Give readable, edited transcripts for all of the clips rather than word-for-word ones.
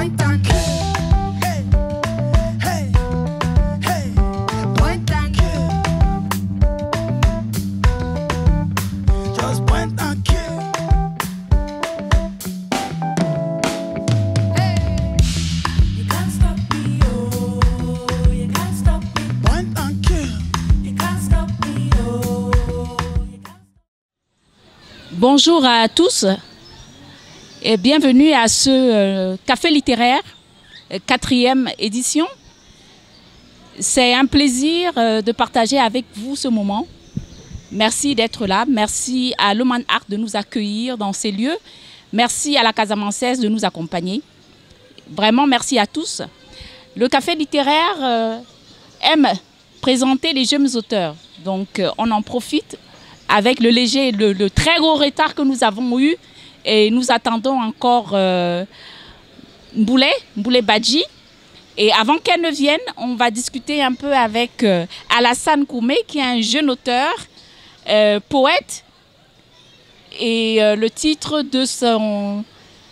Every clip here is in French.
point un cul. Hey, hey, hey, point un cul. Just point un cul. Hey, you can't stop me, oh, you can't stop me. Point un cul. You can't stop me, oh, you can't. Bonjour à tous et bienvenue à ce café littéraire, 4e édition. C'est un plaisir de partager avec vous ce moment. Merci d'être là. Merci à l'Oman Art de nous accueillir dans ces lieux. Merci à la Casamançaise de nous accompagner. Vraiment, merci à tous. Le café littéraire aime présenter les jeunes auteurs. Donc, on en profite avec le léger, le très gros retard que nous avons eu. Et nous attendons encore Mboulé Badji. Et avant qu'elle ne vienne, on va discuter un peu avec Alassane Koumé, qui est un jeune auteur, poète. Et le titre de son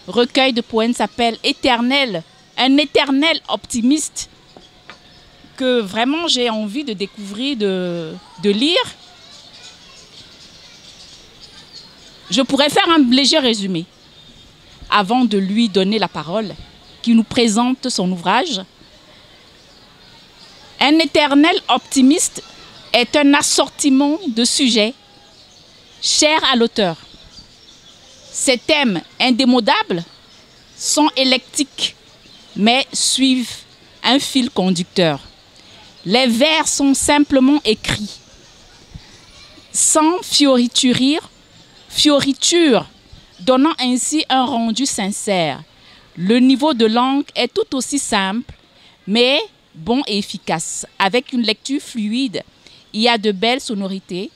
recueil de poèmes s'appelle Éternel, un éternel optimiste, que vraiment j'ai envie de découvrir, de lire. Je pourrais faire un léger résumé avant de lui donner la parole, qui nous présente son ouvrage. Un éternel optimiste est un assortiment de sujets chers à l'auteur. Ces thèmes indémodables sont électriques, mais suivent un fil conducteur. Les vers sont simplement écrits, sans fioriture, donnant ainsi un rendu sincère. Le niveau de langue est tout aussi simple, mais bon et efficace. Avec une lecture fluide, il y a de belles sonorités,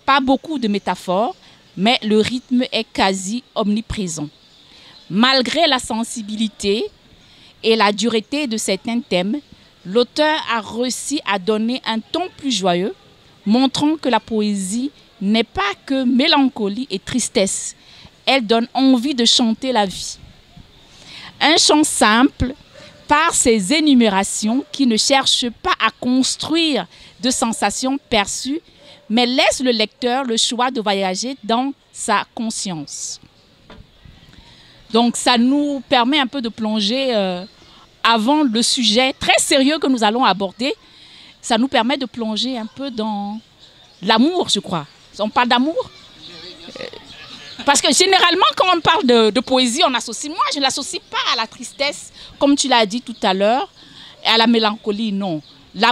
pas beaucoup de métaphores, mais le rythme est quasi omniprésent. Malgré la sensibilité et la dureté de certains thèmes, l'auteur a réussi à donner un ton plus joyeux, montrant que la poésie n'est pas que mélancolie et tristesse. Elle donne envie de chanter la vie. Un chant simple, par ses énumérations qui ne cherchent pas à construire de sensations perçues, mais laisse le lecteur le choix de voyager dans sa conscience. Donc ça nous permet un peu de plonger avant le sujet très sérieux que nous allons aborder. Ça nous permet de plonger un peu dans l'amour, je crois. On parle d'amour. Parce que généralement, quand on parle de poésie, on associe... Moi, je ne l'associe pas à la tristesse, comme tu l'as dit tout à l'heure, et à la mélancolie, non. La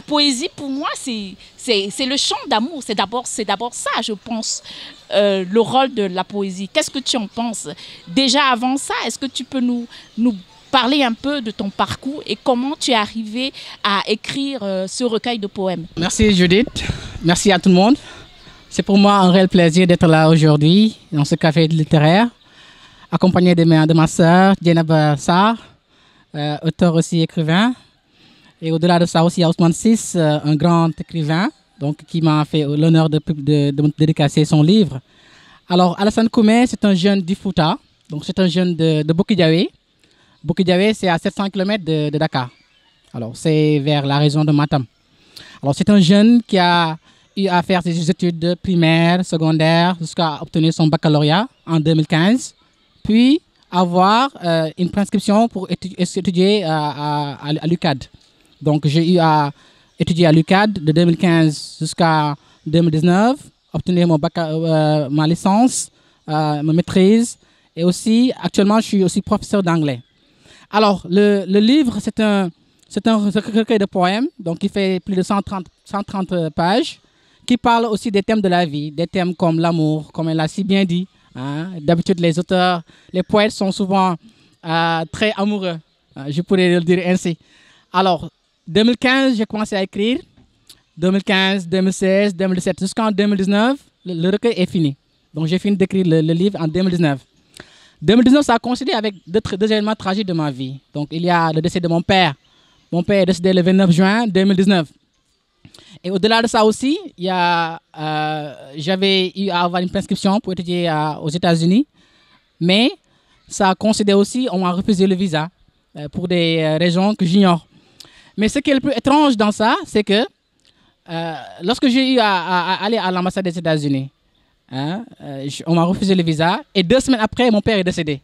poésie, pour moi, c'est le chant d'amour. C'est d'abord ça, je pense, le rôle de la poésie. Qu'est-ce que tu en penses? Déjà avant ça, est-ce que tu peux nous parler un peu de ton parcours et comment tu es arrivé à écrire ce recueil de poèmes? Merci Judith, merci à tout le monde. C'est pour moi un réel plaisir d'être là aujourd'hui dans ce café littéraire, accompagné de ma sœur Djenaba Sarr, auteur aussi écrivain. Et au-delà de ça aussi, il y a Ousmane Ciss, un grand écrivain, donc, qui m'a fait l'honneur de dédicacer son livre. Alors Alassane Koumé, c'est un jeune du Fouta, donc c'est un jeune de Bokidiawé. Bokidiawé, c'est à 700 km de Dakar. Alors c'est vers la région de Matam. Alors c'est un jeune qui a eu à faire ses études primaires, secondaires, jusqu'à obtenir son baccalauréat en 2015, puis avoir une prescription pour étudier à l'UCAD. Donc j'ai eu à étudier à l'UCAD de 2015 jusqu'à 2019, obtenir ma licence, ma maîtrise, et aussi actuellement je suis aussi professeur d'anglais. Alors le livre, c'est un recueil de poèmes, donc il fait plus de 130 pages, qui parle aussi des thèmes de la vie, des thèmes comme l'amour, comme elle l'a si bien dit. Hein. D'habitude, les auteurs, les poètes sont souvent très amoureux, je pourrais le dire ainsi. Alors, 2015, j'ai commencé à écrire. 2015, 2016, 2017, jusqu'en 2019, le recueil est fini. Donc, j'ai fini d'écrire le livre en 2019. 2019, ça a coïncidé avec deux événements tragiques de ma vie. Donc, il y a le décès de mon père. Mon père est décédé le 29 juin 2019. Et au-delà de ça aussi, j'avais eu à avoir une prescription pour étudier aux États-Unis. Mais ça a coïncidé aussi, on m'a refusé le visa. pour des raisons que j'ignore. Mais ce qui est le plus étrange dans ça, c'est que lorsque j'ai eu à aller à l'ambassade des États-Unis, on m'a refusé le visa et 2 semaines après, mon père est décédé.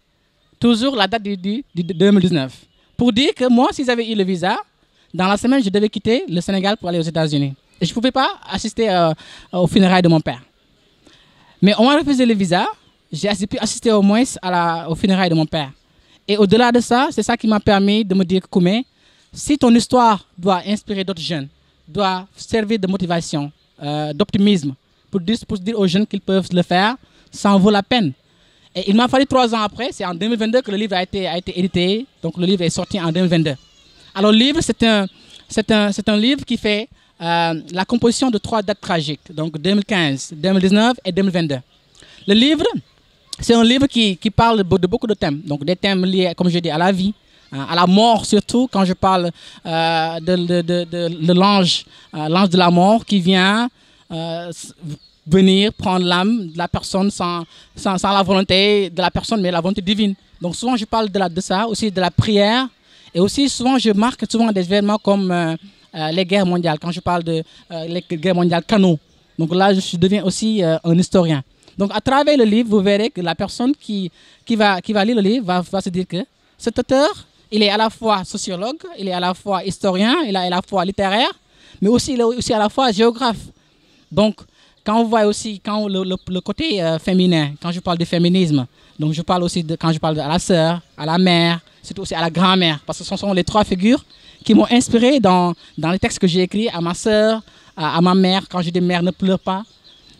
Toujours la date du 2019. Pour dire que moi, si j'avais eu le visa, dans la semaine, je devais quitter le Sénégal pour aller aux États-Unis. Et je ne pouvais pas assister aux funérailles de mon père. Mais on m'a refusé le visa. J'ai pu assister au moins aux funérailles de mon père. Et au-delà de ça, c'est ça qui m'a permis de me dire, Koumé, si ton histoire doit inspirer d'autres jeunes, doit servir de motivation, d'optimisme, pour dire aux jeunes qu'ils peuvent le faire, ça en vaut la peine. Et il m'a fallu 3 ans après, c'est en 2022 que le livre a été édité, donc le livre est sorti en 2022. Alors le livre, c'est un livre qui fait la composition de 3 dates tragiques, donc 2015, 2019 et 2022. Le livre, c'est un livre qui parle de beaucoup de thèmes, donc des thèmes liés, comme je dis, à la vie, à la mort surtout, quand je parle de l'ange de la mort qui vient venir prendre l'âme de la personne sans la volonté de la personne, mais la volonté divine. Donc souvent je parle de ça, aussi de la prière, et aussi souvent je marque des événements comme les guerres mondiales, quand je parle de les guerres mondiales canaux. Donc là je deviens aussi un historien. Donc à travers le livre, vous verrez que la personne qui va lire le livre va se dire que cet auteur, il est à la fois sociologue, il est à la fois historien, il est à la fois littéraire, mais aussi, il est aussi à la fois géographe. Donc, quand vous voyez aussi le côté féminin, quand je parle du féminisme, donc je parle aussi quand je parle à la sœur, à la mère, surtout aussi à la grand-mère, parce que ce sont les 3 figures qui m'ont inspiré dans les textes que j'ai écrits à ma sœur, à ma mère. Quand je dis mère, ne pleure pas,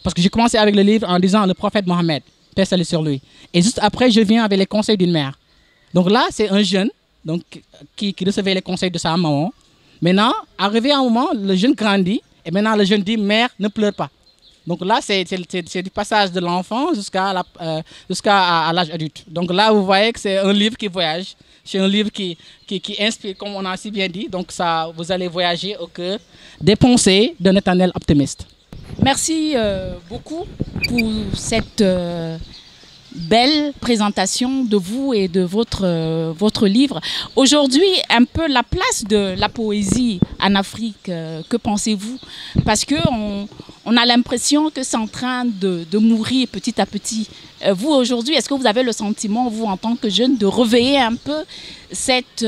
parce que j'ai commencé avec le livre en disant le prophète Mohammed, paix salut sur lui. Et juste après, je viens avec les conseils d'une mère. Donc là, c'est un jeune donc, qui recevait les conseils de sa maman. Maintenant, arrivé à un moment, le jeune grandit, et maintenant le jeune dit, mère, ne pleure pas. Donc là, c'est du passage de l'enfant jusqu'à l'âge adulte. Donc là, vous voyez que c'est un livre qui voyage. C'est un livre qui inspire, comme on a si bien dit. Donc ça, vous allez voyager au cœur des pensées d'un éternel optimiste. Merci beaucoup pour cette belle présentation de vous et de votre livre. Aujourd'hui, un peu la place de la poésie en Afrique, que pensez-vous? Parce qu'on a l'impression que c'est en train de mourir petit à petit. Vous, aujourd'hui, est-ce que vous avez le sentiment, vous, en tant que jeune, de réveiller un peu cette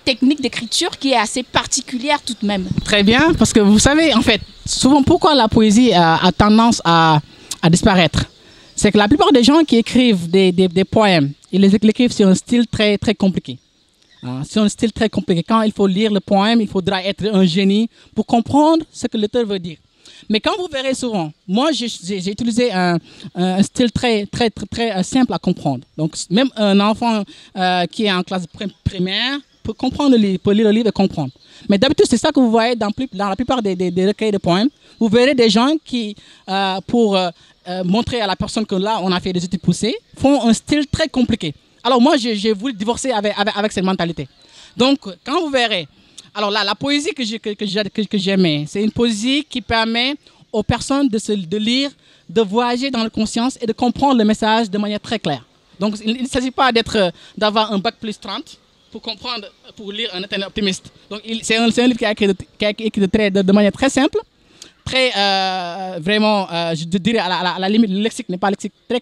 technique d'écriture qui est assez particulière tout de même? Très bien, parce que vous savez, en fait, souvent, pourquoi la poésie a tendance à disparaître? C'est que la plupart des gens qui écrivent des poèmes, ils les écrivent sur un style très, très compliqué. Sur un style très compliqué. Quand il faut lire le poème, il faudra être un génie pour comprendre ce que l'auteur veut dire. Mais quand vous verrez souvent, moi j'ai utilisé un style très, très, très, très simple à comprendre. Donc même un enfant qui est en classe primaire peut comprendre le livre, peut lire le livre et comprendre. Mais d'habitude, c'est ça que vous voyez dans la plupart des recueils de poèmes. Vous verrez des gens qui, pour montrer à la personne que là, on a fait des études poussées, font un style très compliqué. Alors moi, j'ai voulu divorcer avec cette mentalité. Donc, quand vous verrez, alors là, la poésie que j'aimais, c'est une poésie qui permet aux personnes de lire, de voyager dans la conscience et de comprendre le message de manière très claire. Donc, il ne s'agit pas d'avoir un bac plus 30 pour lire un éternel optimiste. Donc, c'est un livre qui a été écrit de manière très simple, très, vraiment, je dirais à la limite, le lexique n'est pas lexique très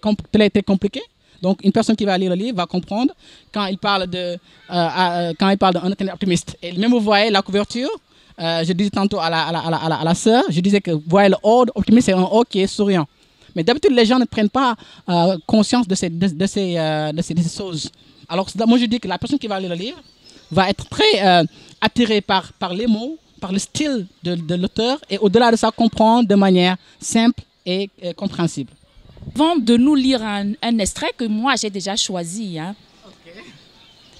compliqué. Donc, une personne qui va lire le livre va comprendre quand il parle d'un éternel optimiste. Et même vous voyez la couverture, je disais tantôt à la sœur, je disais que vous voyez le O optimiste, c'est un O qui est souriant. Mais d'habitude, les gens ne prennent pas conscience de ces choses. Alors, moi, je dis que la personne qui va lire le livre va être très attirée par les mots, par le style de l'auteur, et au-delà de ça, comprendre de manière simple et compréhensible. Avant de nous lire un extrait que moi j'ai déjà choisi, hein. Okay.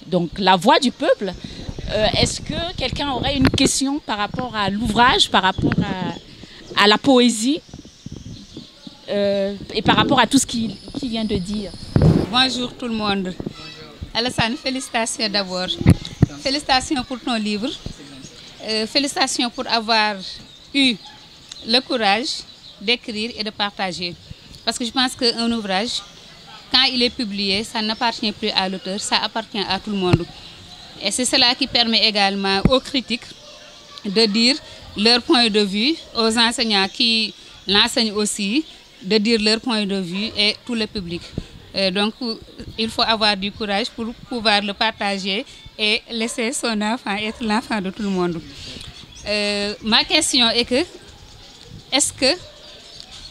Donc La Voix du peuple, est-ce que quelqu'un aurait une question par rapport à l'ouvrage, par rapport à la poésie et par rapport à tout ce qu'il vient de dire? Bonjour tout le monde. Alassane, félicitations d'abord. Félicitations pour ton livre. Félicitations pour avoir eu le courage d'écrire et de partager. Parce que je pense qu'un ouvrage, quand il est publié, ça n'appartient plus à l'auteur, ça appartient à tout le monde. Et c'est cela qui permet également aux critiques de dire leur point de vue, aux enseignants qui l'enseignent aussi, de dire leur point de vue et tout le public. Donc, il faut avoir du courage pour pouvoir le partager et laisser son enfant être l'enfant de tout le monde. Ma question est que, est-ce que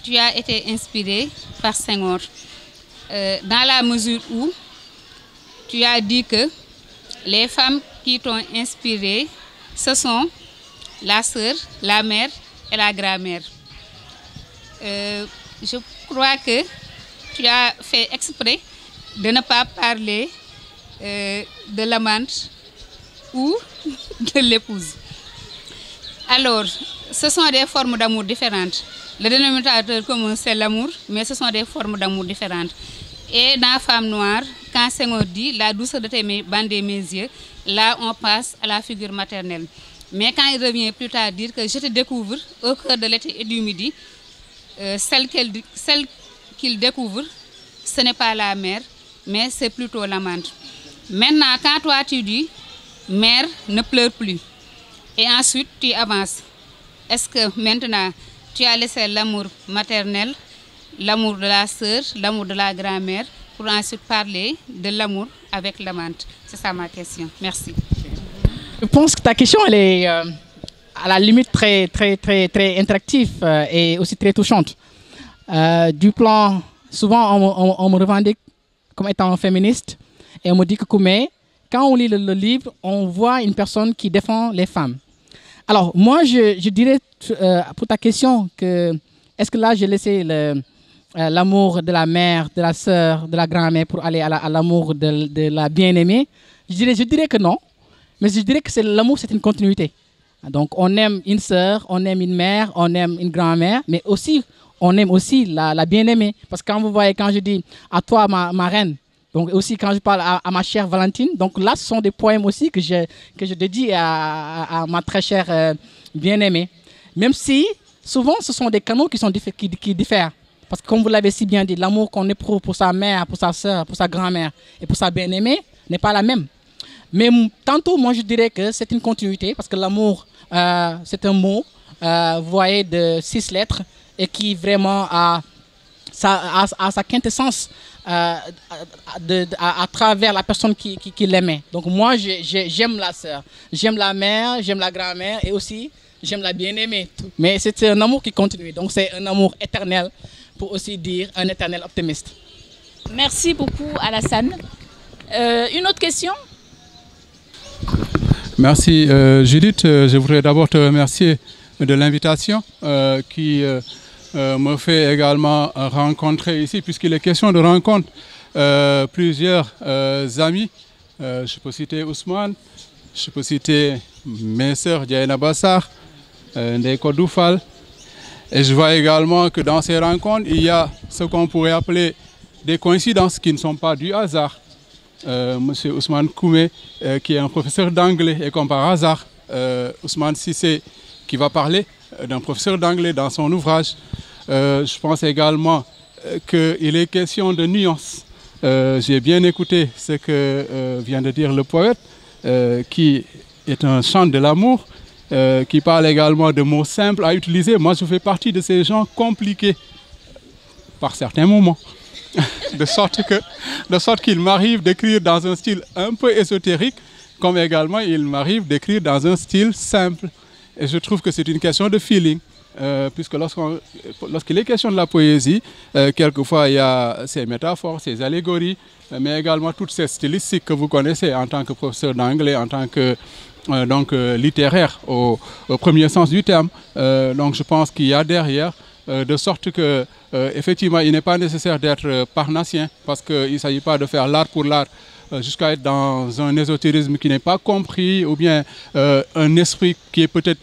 tu as été inspiré par Senghor dans la mesure où tu as dit que les femmes qui t'ont inspiré, ce sont la sœur, la mère et la grand-mère. Je crois que tu as fait exprès de ne pas parler de l'amante ou de l'épouse. Alors, ce sont des formes d'amour différentes. Le dénominateur commun, c'est l'amour, mais ce sont des formes d'amour différentes. Et dans Femme noire, quand Senghor dit « la douceur de tes mains bandait mes yeux », là, on passe à la figure maternelle. Mais quand il revient plus tard dire que je te découvre au cœur de l'été et du midi, celle qu'il découvre, ce n'est pas la mère, mais c'est plutôt l'amante. Maintenant, quand toi tu dis « mère, ne pleure plus », et ensuite tu avances, est-ce que maintenant tu as laissé l'amour maternel, l'amour de la sœur, l'amour de la grand-mère, pour ensuite parler de l'amour avec l'amante? C'est ça ma question. Merci. Je pense que ta question, elle est à la limite très interactive et aussi très touchante. Du plan, souvent on me revendique comme étant féministe et on me dit que quand on lit le livre, on voit une personne qui défend les femmes. Alors moi, je dirais pour ta question que est-ce que là j'ai laissé l'amour de la mère, de la sœur, de la grand-mère pour aller à l'amour de la bien-aimée? Je dirais que non. Mais je dirais que l'amour, c'est une continuité. Donc, on aime une sœur, on aime une mère, on aime une grand-mère, mais aussi, on aime aussi la bien-aimée. Parce que quand vous voyez, quand je dis à toi, ma reine, donc aussi quand je parle à ma chère Valentine, donc là, ce sont des poèmes aussi que je dédie à ma très chère bien-aimée. Même si, souvent, ce sont des canaux qui diffèrent. Parce que comme vous l'avez si bien dit, l'amour qu'on éprouve pour sa mère, pour sa sœur, pour sa grand-mère et pour sa bien-aimée n'est pas la même. Mais tantôt, moi, je dirais que c'est une continuité parce que l'amour, c'est un mot, vous voyez, de 6 lettres et qui vraiment a sa quintessence à travers la personne qui l'aimait. Donc moi, j'aime la sœur, j'aime la mère, j'aime la grand-mère et aussi j'aime la bien-aimée. Mais c'est un amour qui continue, donc c'est un amour éternel pour aussi dire un éternel optimiste. Merci beaucoup, Alassane. Une autre question? Merci Judith. Je voudrais d'abord te remercier de l'invitation qui me fait également rencontrer ici, puisqu'il est question de rencontre plusieurs amis. Je peux citer Ousmane, je peux citer mes sœurs Diana Bassar, Ndeko Doufal. Et je vois également que dans ces rencontres, il y a ce qu'on pourrait appeler des coïncidences qui ne sont pas du hasard. Monsieur Ousmane Koumé, qui est un professeur d'anglais, et comme par hasard, Ousmane Sissé, qui va parler d'un professeur d'anglais dans son ouvrage. Je pense également qu'il est question de nuances. J'ai bien écouté ce que vient de dire le poète, qui est un chant de l'amour, qui parle également de mots simples à utiliser. Moi, je fais partie de ces gens compliqués par certains moments. De sorte qu'il m'arrive d'écrire dans un style un peu ésotérique, comme également il m'arrive d'écrire dans un style simple. Et je trouve que c'est une question de feeling, puisque lorsqu'il est question de la poésie, quelquefois il y a ces métaphores, ces allégories, mais également toutes ces stylistiques que vous connaissez en tant que professeur d'anglais, en tant que littéraire au premier sens du terme. Donc je pense qu'il y a derrière, de sorte que effectivement il n'est pas nécessaire d'être parnassien, parce qu'il ne s'agit pas de faire l'art pour l'art jusqu'à être dans un ésotérisme qui n'est pas compris, ou bien un esprit qui est peut-être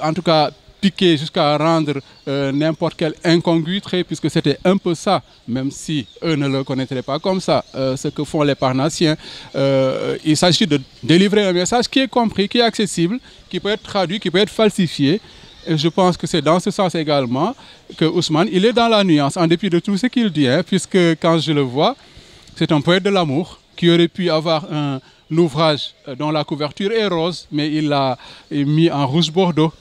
en tout cas piqué jusqu'à rendre n'importe quel incongru trait, puisque c'était un peu ça, même si eux ne le connaîtraient pas comme ça, ce que font les parnassiens. Il s'agit de délivrer un message qui est compris, qui est accessible, qui peut être traduit, qui peut être falsifié, Et je pense que c'est dans ce sens également que Ousmane, il est dans la nuance, en dépit de tout ce qu'il dit, hein, puisque quand je le vois, c'est un poète de l'amour qui aurait pu avoir un ouvrage dont la couverture est rose, mais il l'a mis en rouge bordeaux,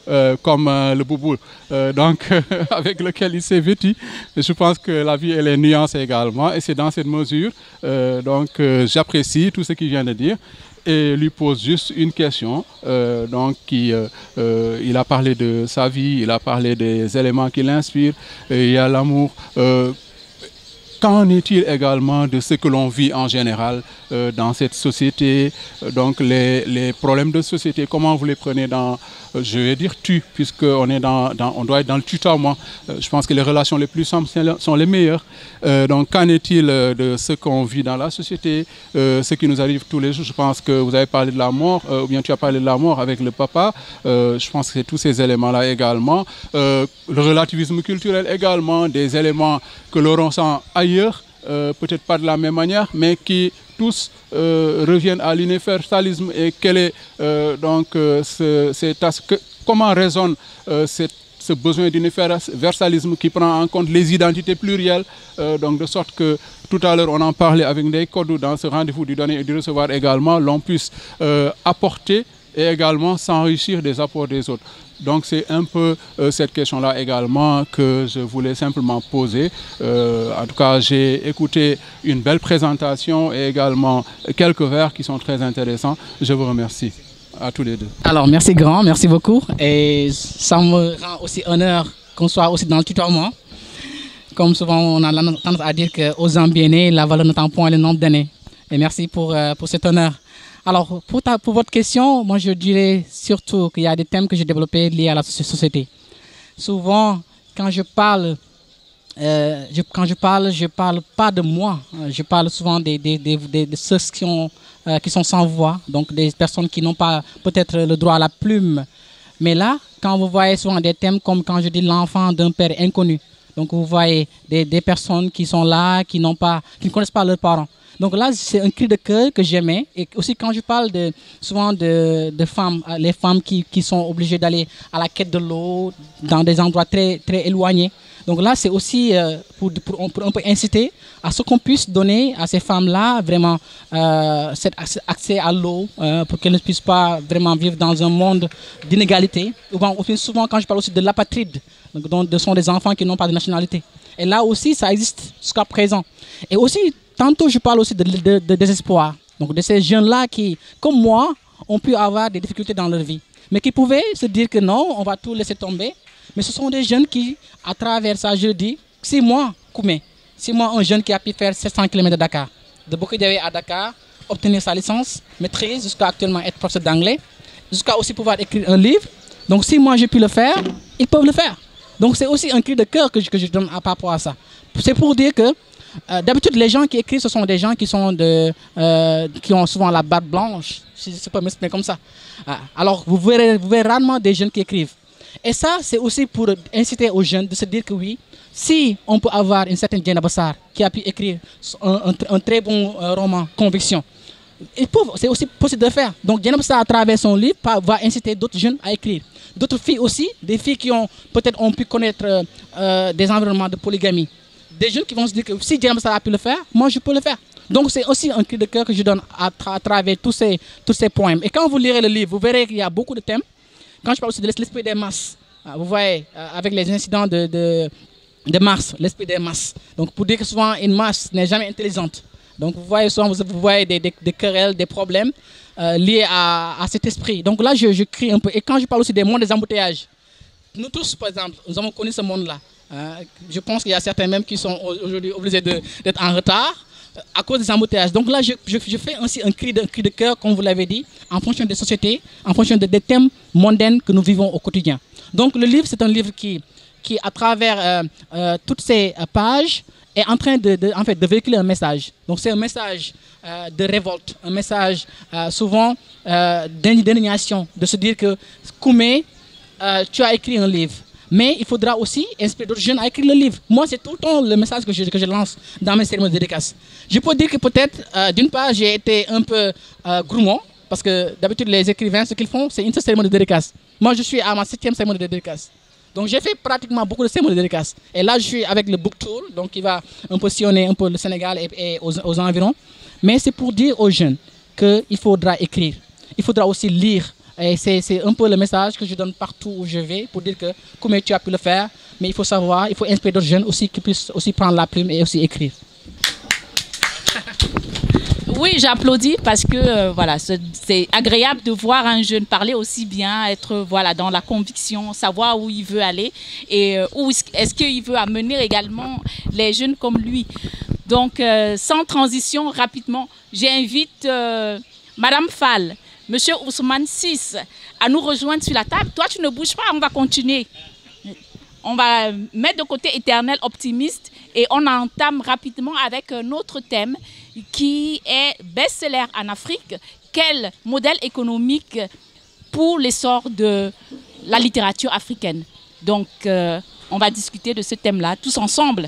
comme le boubou, avec lequel il s'est vêtu. Je pense que la vie, elle est nuancée également, et c'est dans cette mesure, j'apprécie tout ce qu'il vient de dire. Et lui pose juste une question. Il a parlé de sa vie, il a parlé des éléments qui l'inspirent, il y a l'amour. Qu'en est-il également de ce que l'on vit en général dans cette société, donc les problèmes de société, comment vous les prenez dans, je vais dire tu, puisqu'on est on doit être dans le tutoiement. Je pense que les relations les plus simples sont les meilleures. Donc qu'en est-il de ce qu'on vit dans la société, ce qui nous arrive tous les jours? Je pense que vous avez parlé de la mort, ou bien tu as parlé de la mort avec le papa. Je pense que c'est tous ces éléments-là également. Le relativisme culturel également, des éléments que l'on ressent ailleurs, peut-être pas de la même manière, mais qui tous reviennent à l'universalisme. Et quel est comment résonne ce besoin d'universalisme qui prend en compte les identités plurielles, de sorte que tout à l'heure on en parlait avec des codes dans ce rendez-vous du donner et du recevoir également, l'on puisse apporter et également s'enrichir des apports des autres. Donc c'est un peu cette question-là également que je voulais simplement poser. En tout cas, j'ai écouté une belle présentation et également quelques vers qui sont très intéressants. Je vous remercie à tous les deux. Alors, merci grand, merci beaucoup. Et ça me rend aussi honneur qu'on soit aussi dans le tutoiement. Comme souvent, on a tendance à dire qu'aux hommes bien nés, la valeur n'attend point le nombre d'années. Et merci pour cet honneur. Alors, pour votre question, moi je dirais surtout qu'il y a des thèmes que j'ai développés liés à la société. Souvent, quand je parle, je parle pas de moi. Je parle souvent de ceux qui sont sans voix, donc des personnes qui n'ont pas peut-être le droit à la plume. Mais là, quand vous voyez souvent des thèmes comme quand je dis l'enfant d'un père inconnu, donc vous voyez des personnes qui sont là, qui ne connaissent pas leurs parents. Donc là, c'est un cri de cœur que j'aimais. Et aussi quand je parle souvent de femmes, les femmes qui sont obligées d'aller à la quête de l'eau dans des endroits très, très éloignés. Donc là, c'est aussi pour un peu inciter à ce qu'on puisse donner à ces femmes-là vraiment cet accès à l'eau pour qu'elles ne puissent pas vraiment vivre dans un monde d'inégalité. Souvent, quand je parle aussi de l'apatride, donc ce sont des enfants qui n'ont pas de nationalité. Et là aussi, ça existe jusqu'à présent. Et aussi, tantôt, je parle aussi de désespoir. Donc de ces jeunes-là qui, comme moi, ont pu avoir des difficultés dans leur vie. Mais qui pouvaient se dire que non, on va tout laisser tomber. Mais ce sont des jeunes qui, à travers ça, je dis, 6 mois, Koumé, 6 mois, un jeune qui a pu faire 700 km de Dakar. De Bokidiawe à Dakar, obtenir sa licence, maîtrise, jusqu'à actuellement être professeur d'anglais, jusqu'à aussi pouvoir écrire un livre. Donc si moi j'ai pu le faire, ils peuvent le faire. Donc c'est aussi un cri de cœur que je donne par rapport à ça. C'est pour dire que d'habitude les gens qui écrivent, ce sont des gens qui ont souvent la barbe blanche, si je peux m'exprimer comme ça. Alors vous verrez rarement des jeunes qui écrivent. Et ça, c'est aussi pour inciter aux jeunes de se dire que oui, si on peut avoir une certaine Dieynaba Sarr qui a pu écrire un très bon roman, Conviction, c'est aussi possible de le faire. Donc Dieynaba Sarr, à travers son livre, va inciter d'autres jeunes à écrire. D'autres filles aussi, des filles qui ont peut-être pu connaître des environnements de polygamie. Des jeunes qui vont se dire que si Dieynaba Sarr a pu le faire, moi je peux le faire. Donc c'est aussi un cri de cœur que je donne à travers tous ces poèmes. Et quand vous lirez le livre, vous verrez qu'il y a beaucoup de thèmes. Quand je parle aussi de l'esprit des masses, vous voyez, avec les incidents de Mars, l'esprit des masses. Donc pour dire que souvent une masse n'est jamais intelligente. Donc vous voyez souvent vous voyez des querelles, des problèmes liés à cet esprit. Donc là je crie un peu. Et quand je parle aussi des mondes des embouteillages, nous tous par exemple, nous avons connu ce monde-là. Je pense qu'il y a certains même qui sont aujourd'hui obligés d'être en retard à cause des embouteillages. Donc là, je fais aussi un cri de cœur, comme vous l'avez dit, en fonction des sociétés, en fonction des thèmes mondains que nous vivons au quotidien. Donc le livre, c'est un livre qui à travers toutes ces pages, est en train de véhiculer un message. Donc c'est un message de révolte, un message souvent d'indignation, de se dire que Koumé, tu as écrit un livre. Mais il faudra aussi inspirer d'autres jeunes à écrire le livre. Moi, c'est tout le temps le message que je lance dans mes cérémonies de dédicace. Je peux dire que peut-être, d'une part, j'ai été un peu gourmand, Parce que d'habitude, les écrivains, ce qu'ils font, c'est une seule cérémonie de dédicace. Moi, je suis à ma 7e cérémonie de dédicace. Donc, j'ai fait pratiquement beaucoup de cérémonies de dédicace. Et là, je suis avec le Book Tour, donc qui va un peu sillonner un peu le Sénégal et aux environs. Mais c'est pour dire aux jeunes qu'il faudra écrire. Il faudra aussi lire. Et c'est un peu le message que je donne partout où je vais pour dire que comme tu as pu le faire, mais il faut savoir, il faut inspirer d'autres jeunes aussi qui puissent aussi prendre la plume et aussi écrire. Oui, j'applaudis parce que voilà, c'est agréable de voir un jeune parler aussi bien, être voilà, dans la conviction, savoir où il veut aller et où est-ce qu'il veut amener également les jeunes comme lui. Donc, sans transition, rapidement, j'invite Madame Fall, Monsieur Ousmane Ciss à nous rejoindre sur la table. Toi, tu ne bouges pas, on va continuer. On va mettre de côté Éternel Optimiste et on entame rapidement avec un autre thème qui est best-seller en Afrique. Quel modèle économique pour l'essor de la littérature africaine? Donc, on va discuter de ce thème-là tous ensemble.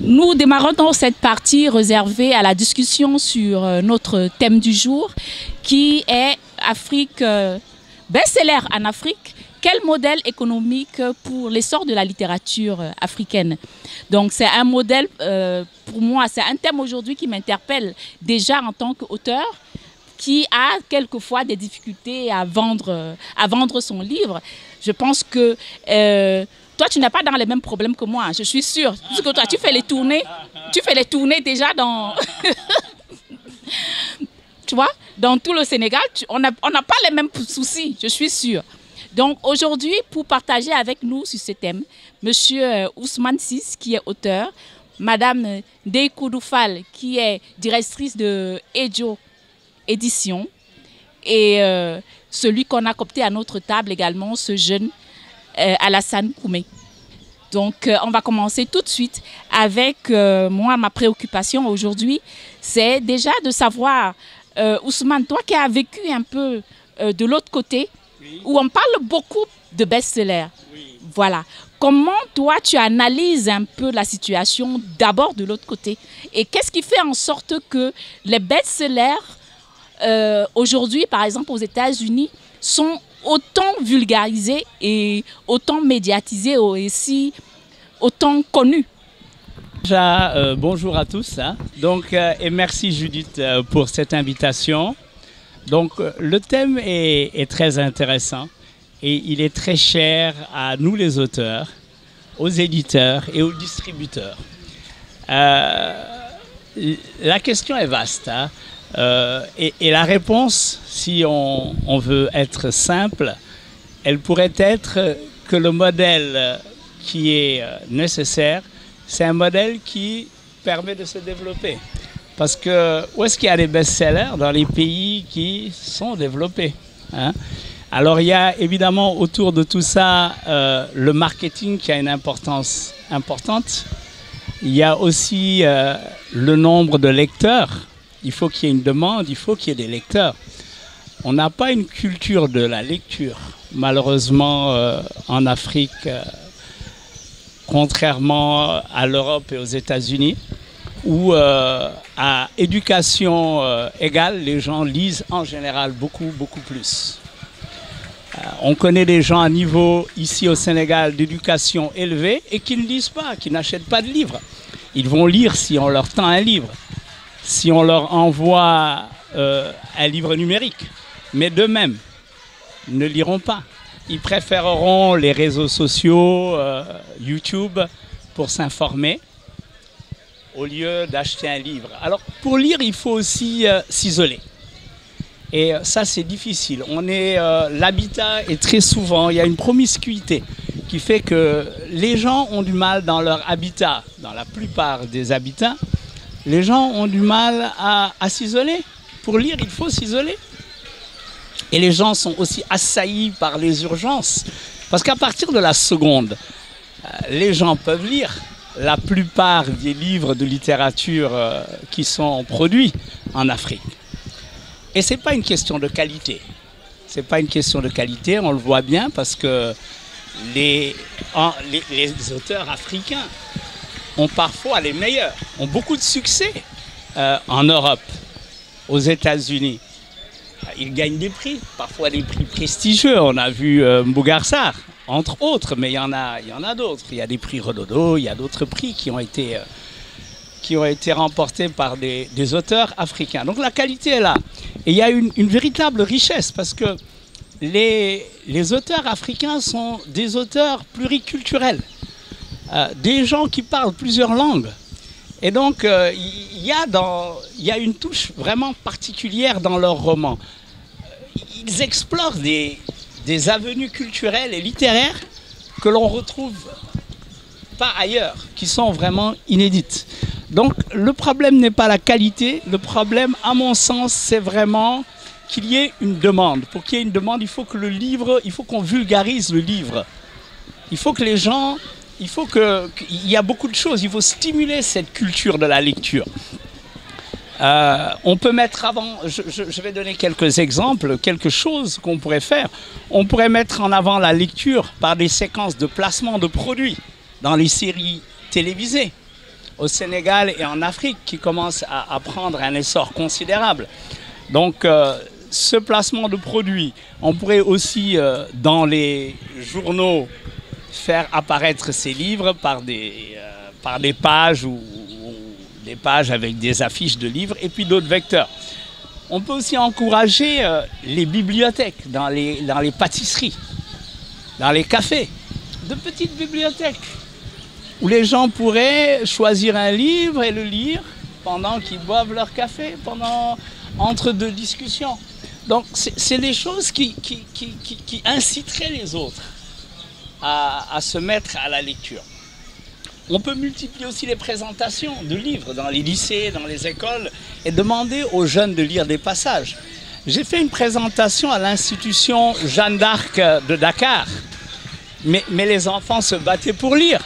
Nous démarrons donc cette partie réservée à la discussion sur notre thème du jour qui est Afrique, best-seller en Afrique. Quel modèle économique pour l'essor de la littérature africaine? Donc c'est un modèle, pour moi, c'est un thème aujourd'hui qui m'interpelle déjà en tant qu'auteur qui a quelquefois des difficultés à vendre son livre. Je pense que toi, tu n'es pas dans les mêmes problèmes que moi, je suis sûre. Parce que toi, tu fais les tournées déjà dans... tu vois, dans tout le Sénégal, on n'a pas les mêmes soucis, je suis sûre. Donc aujourd'hui, pour partager avec nous sur ce thème, Monsieur Ousmane Ciss, qui est auteur, Madame Deykoudou Fall, qui est directrice de Edjo Édition, et celui qu'on a coopté à notre table également, ce jeune Alassane Koumé. Donc on va commencer tout de suite avec moi, ma préoccupation aujourd'hui, c'est déjà de savoir, Ousmane, toi qui as vécu un peu de l'autre côté, oui, où on parle beaucoup de best-sellers. Oui. Voilà. Comment toi tu analyses un peu la situation d'abord de l'autre côté? Et qu'est-ce qui fait en sorte que les best-sellers aujourd'hui, par exemple aux États-Unis, sont autant vulgarisés et autant médiatisés et aussi autant connus? Déjà, bonjour à tous. Hein. Donc, et merci Judith pour cette invitation. Donc, le thème est très intéressant et il est très cher à nous les auteurs, aux éditeurs et aux distributeurs. La question est vaste hein, et la réponse, si on veut être simple, elle pourrait être que le modèle qui est nécessaire, c'est un modèle qui permet de se développer. Parce que où est-ce qu'il y a des best-sellers? Dans les pays qui sont développés. Hein? Alors il y a évidemment autour de tout ça le marketing qui a une importance importante. Il y a aussi le nombre de lecteurs. Il faut qu'il y ait une demande, il faut qu'il y ait des lecteurs. On n'a pas une culture de la lecture, malheureusement en Afrique, contrairement à l'Europe et aux États-Unis, où à éducation égale, les gens lisent en général beaucoup plus. On connaît des gens à niveau, ici au Sénégal, d'éducation élevée et qui ne lisent pas, qui n'achètent pas de livres. Ils vont lire si on leur tend un livre, si on leur envoie un livre numérique. Mais d'eux-mêmes, ne liront pas. Ils préféreront les réseaux sociaux, YouTube, pour s'informer, au lieu d'acheter un livre. Alors, pour lire, il faut aussi s'isoler. Et ça, c'est difficile. L'habitat est très souvent, il y a une promiscuité qui fait que les gens ont du mal dans leur habitat. Dans la plupart des habitats, les gens ont du mal à s'isoler. Pour lire, il faut s'isoler. Et les gens sont aussi assaillis par les urgences. Parce qu'à partir de la seconde, les gens peuvent lire la plupart des livres de littérature qui sont produits en Afrique. Et ce n'est pas une question de qualité. Ce n'est pas une question de qualité, on le voit bien, parce que les auteurs africains ont parfois les meilleurs, ont beaucoup de succès en Europe, aux États-Unis. Ils gagnent des prix, parfois des prix prestigieux. On a vu Mbougar Sarr, entre autres, mais il y en a d'autres. Il y a des prix Redodo, il y a d'autres prix qui ont été remportés par des auteurs africains. Donc la qualité est là. Et il y a une véritable richesse parce que les auteurs africains sont des auteurs pluriculturels, des gens qui parlent plusieurs langues. Et donc, il y a une touche vraiment particulière dans leurs romans. Ils explorent des avenues culturelles et littéraires que l'on ne retrouve pas ailleurs, qui sont vraiment inédites. Donc, le problème n'est pas la qualité. Le problème, à mon sens, c'est vraiment qu'il y ait une demande. Pour qu'il y ait une demande, il faut qu'on vulgarise le livre. Il faut que les gens... il y a beaucoup de choses, il faut stimuler cette culture de la lecture. On peut mettre avant, je vais donner quelques exemples, quelque chose qu'on pourrait faire. On pourrait mettre en avant la lecture par des séquences de placement de produits dans les séries télévisées au Sénégal et en Afrique qui commencent à prendre un essor considérable. Donc ce placement de produits, on pourrait aussi dans les journaux faire apparaître ces livres par des pages ou des pages avec des affiches de livres et puis d'autres vecteurs. On peut aussi encourager les bibliothèques dans les pâtisseries, dans les cafés, de petites bibliothèques où les gens pourraient choisir un livre et le lire pendant qu'ils boivent leur café, entre deux discussions. Donc c'est des choses qui inciteraient les autres à se mettre à la lecture. On peut multiplier aussi les présentations de livres dans les lycées, dans les écoles et demander aux jeunes de lire des passages. J'ai fait une présentation à l'institution Jeanne d'Arc de Dakar, mais les enfants se battaient pour lire.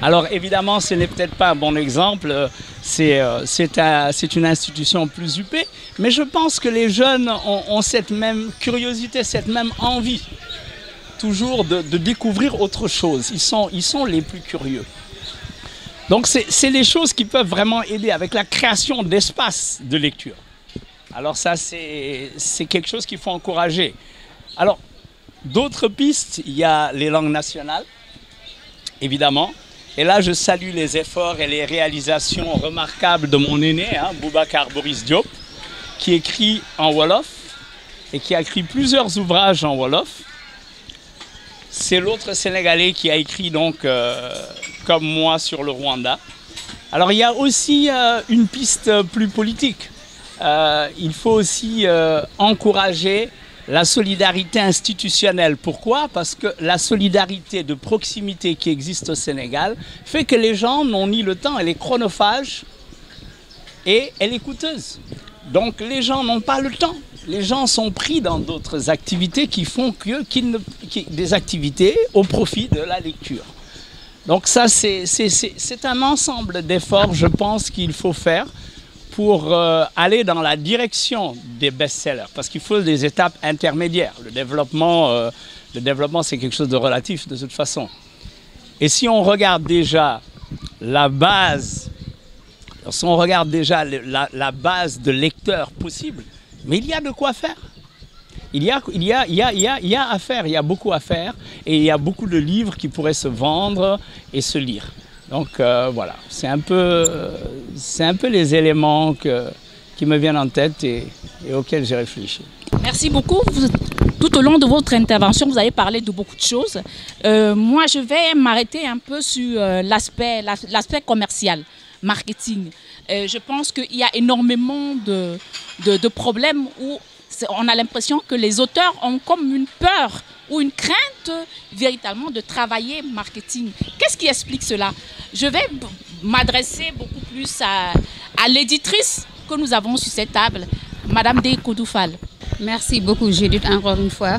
Alors évidemment, ce n'est peut-être pas un bon exemple, c'est une institution plus huppée, mais je pense que les jeunes ont cette même curiosité, cette même envie toujours de découvrir autre chose. Ils sont les plus curieux. Donc c'est les choses qui peuvent vraiment aider avec la création d'espaces de lecture. Alors ça, c'est quelque chose qu'il faut encourager. Alors, d'autres pistes, il y a les langues nationales, évidemment. Et là, je salue les efforts et les réalisations remarquables de mon aîné, Boubacar Boris Diop, qui écrit en Wolof et qui a écrit plusieurs ouvrages en Wolof. C'est l'autre Sénégalais qui a écrit donc comme moi sur le Rwanda. Alors il y a aussi une piste plus politique. Il faut aussi encourager la solidarité institutionnelle. Pourquoi? Parce que la solidarité de proximité qui existe au Sénégal fait que les gens n'ont ni le temps, elle est chronophage et elle est coûteuse. Donc les gens n'ont pas le temps. Les gens sont pris dans d'autres activités qui font des activités au profit de la lecture. Donc ça, c'est un ensemble d'efforts, je pense, qu'il faut faire pour aller dans la direction des best-sellers. Parce qu'il faut des étapes intermédiaires. Le développement, c'est quelque chose de relatif de toute façon. Et si on regarde déjà la base, la base de lecteurs possible, mais il y a de quoi faire. Il y a à faire, il y a beaucoup à faire et il y a beaucoup de livres qui pourraient se vendre et se lire. Donc voilà, c'est un peu les éléments qui me viennent en tête et auxquels j'ai réfléchi. Merci beaucoup. Tout au long de votre intervention, vous avez parlé de beaucoup de choses. Moi, je vais m'arrêter un peu sur l'aspect commercial, marketing. Je pense qu'il y a énormément de problèmes où on a l'impression que les auteurs ont comme une peur ou une crainte véritablement de travailler marketing. Qu'est-ce qui explique cela? Je vais m'adresser beaucoup plus à l'éditrice que nous avons sur cette table, Madame Dey Koudoufal. Merci beaucoup Judith, encore une fois.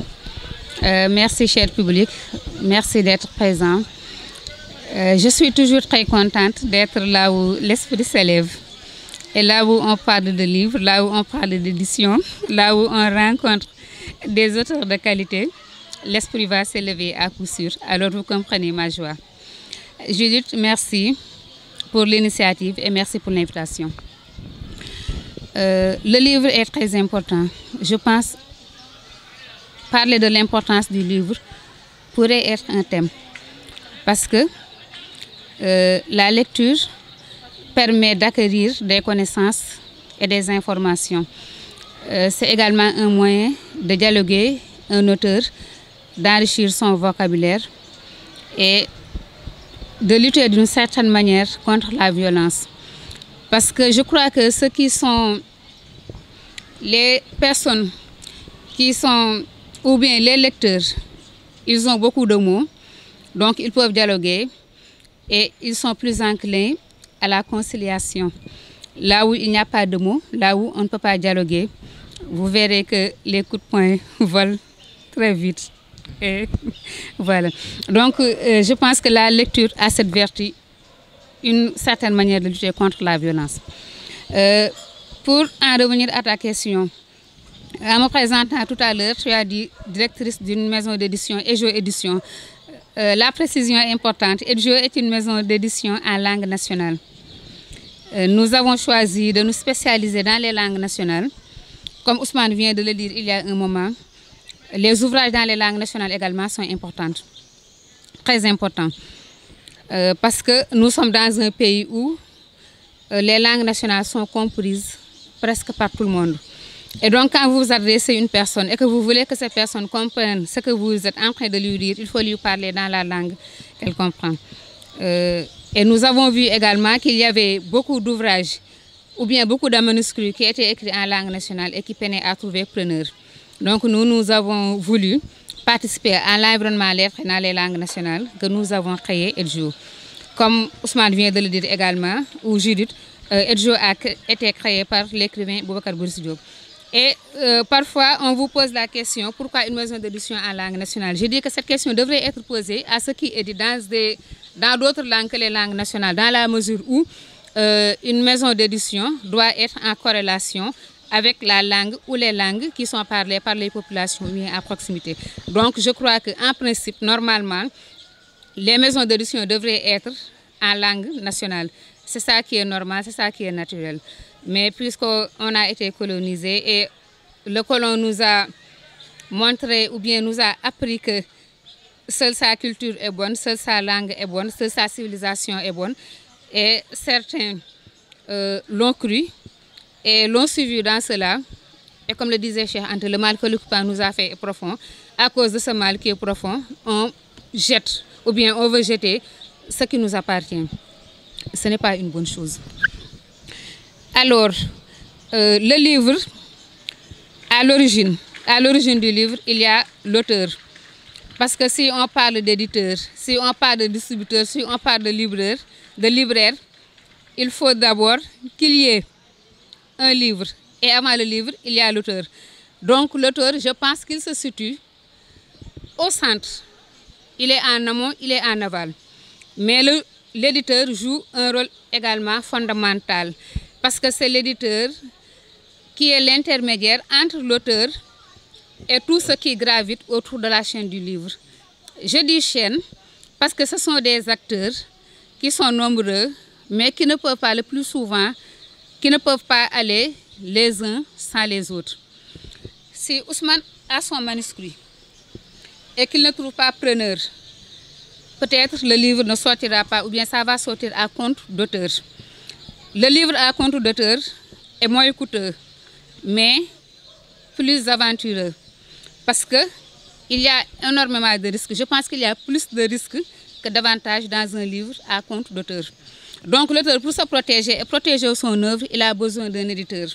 Merci cher public, merci d'être présent. Je suis toujours très contente d'être là où l'esprit s'élève. Et là où on parle de livres, là où on parle d'édition, là où on rencontre des auteurs de qualité, l'esprit va s'élever à coup sûr. Alors vous comprenez ma joie. Judith, merci. pour l'initiative et merci pour l'invitation. Le livre est très important. Je pense parler de l'importance du livre pourrait être un thème parce que la lecture permet d'acquérir des connaissances et des informations. C'est également un moyen de dialoguer un auteur, d'enrichir son vocabulaire et de lutter d'une certaine manière contre la violence. Parce que je crois que ceux qui sont les personnes qui sont, ou bien les lecteurs, ils ont beaucoup de mots, donc ils peuvent dialoguer et ils sont plus enclins à la conciliation. Là où il n'y a pas de mots, là où on ne peut pas dialoguer, vous verrez que les coups de poing volent très vite. Et voilà. Donc, je pense que la lecture a cette vertu, une certaine manière de lutter contre la violence. Pour en revenir à ta question, en me présentant tout à l'heure, tu as dit directrice d'une maison d'édition, Edjo Édition. La précision est importante. Edjo est une maison d'édition en langue nationale. Nous avons choisi de nous spécialiser dans les langues nationales. Comme Ousmane vient de le dire il y a un moment, les ouvrages dans les langues nationales également sont importants, très importants. Parce que nous sommes dans un pays où les langues nationales sont comprises presque par tout le monde. Et donc quand vous vous adressez à une personne et que vous voulez que cette personne comprenne ce que vous êtes en train de lui dire, il faut lui parler dans la langue qu'elle comprend. Et nous avons vu également qu'il y avait beaucoup d'ouvrages ou bien beaucoup de manuscrits qui étaient écrits en langue nationale et qui peinaient à trouver preneur. Donc nous avons voulu participer à l'environnement lettres dans les langues nationales que nous avons créé Edjo. Comme Ousmane vient de le dire également, ou Judith, Edjo a été créé par l'écrivain Boubacar Boris Diop. Et parfois, on vous pose la question, pourquoi une maison d'édition en langue nationale? Je dis que cette question devrait être posée à ceux qui éditent dans d'autres langues que les langues nationales, dans la mesure où une maison d'édition doit être en corrélation avec la langue ou les langues qui sont parlées par les populations à proximité. Donc, je crois qu'en principe, normalement, les maisons d'édition devraient être en langue nationale. C'est ça qui est normal, c'est ça qui est naturel. Mais puisqu'on a été colonisé et le colon nous a montré ou bien nous a appris que seule sa culture est bonne, seule sa langue est bonne, seule sa civilisation est bonne, et certains l'ont cru et l'ont suivi dans cela. Et comme le disait Cheikh Anta, le mal que l'occupant nous a fait est profond. À cause de ce mal qui est profond, on jette ou bien on veut jeter ce qui nous appartient. Ce n'est pas une bonne chose. Alors, le livre, à l'origine du livre, il y a l'auteur. Parce que si on parle d'éditeur, si on parle de distributeur, si on parle de libraire, il faut d'abord qu'il y ait un livre. Et avant le livre, il y a l'auteur. Donc l'auteur, je pense qu'il se situe au centre. Il est en amont, il est en aval. Mais l'éditeur joue un rôle également fondamental. Parce que c'est l'éditeur qui est l'intermédiaire entre l'auteur et tout ce qui gravite autour de la chaîne du livre. Je dis chaîne parce que ce sont des acteurs qui sont nombreux, mais qui ne peuvent pas le plus souvent, qui ne peuvent pas aller les uns sans les autres. Si Ousmane a son manuscrit et qu'il ne trouve pas preneur, peut-être le livre ne sortira pas ou bien ça va sortir à compte d'auteur. Le livre à compte d'auteur est moins coûteux, mais plus aventureux. Parce qu'il y a énormément de risques. Je pense qu'il y a plus de risques que d'avantages dans un livre à compte d'auteur. Donc l'auteur, pour se protéger et protéger son œuvre, il a besoin d'un éditeur.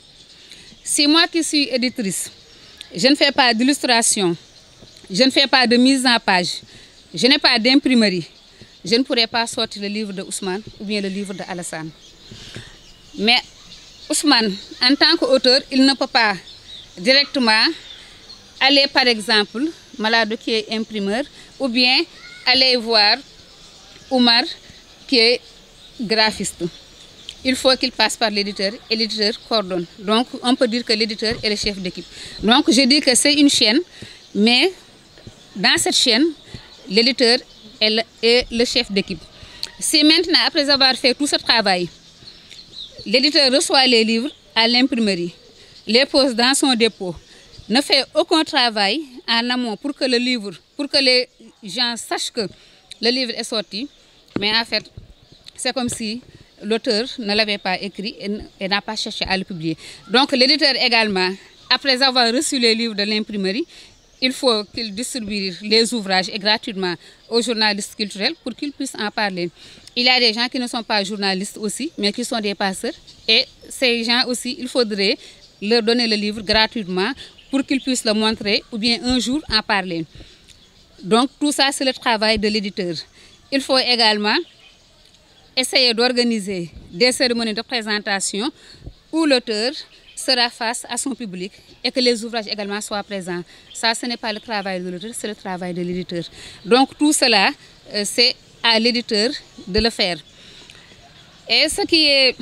Si moi qui suis éditrice, je ne fais pas d'illustration, je ne fais pas de mise en page, je n'ai pas d'imprimerie, je ne pourrais pas sortir le livre de Ousmane ou bien le livre de Alassane. Mais Ousmane, en tant qu'auteur, il ne peut pas directement aller, par exemple, Malado qui est imprimeur, ou bien aller voir Oumar qui est graphiste. Il faut qu'il passe par l'éditeur et l'éditeur coordonne. Donc, on peut dire que l'éditeur est le chef d'équipe. Donc, je dis que c'est une chaîne, mais dans cette chaîne, l'éditeur est le chef d'équipe. Si maintenant, après avoir fait tout ce travail, l'éditeur reçoit les livres à l'imprimerie, les pose dans son dépôt, ne fait aucun travail en amont pour que les gens sachent que le livre est sorti, mais en fait, c'est comme si l'auteur ne l'avait pas écrit et n'a pas cherché à le publier. Donc l'éditeur également, après avoir reçu les livres de l'imprimerie, il faut qu'il distribue les ouvrages gratuitement aux journalistes culturels pour qu'ils puissent en parler. Il y a des gens qui ne sont pas journalistes aussi, mais qui sont des passeurs. Et ces gens aussi, il faudrait leur donner le livre gratuitement pour qu'ils puissent le montrer ou bien un jour en parler. Donc tout ça, c'est le travail de l'éditeur. Il faut également essayer d'organiser des cérémonies de présentation où l'auteur sera face à son public et que les ouvrages également soient présents. Ça, ce n'est pas le travail de l'auteur, c'est le travail de l'éditeur. Donc tout cela, c'est à l'éditeur de le faire. Et ce qui est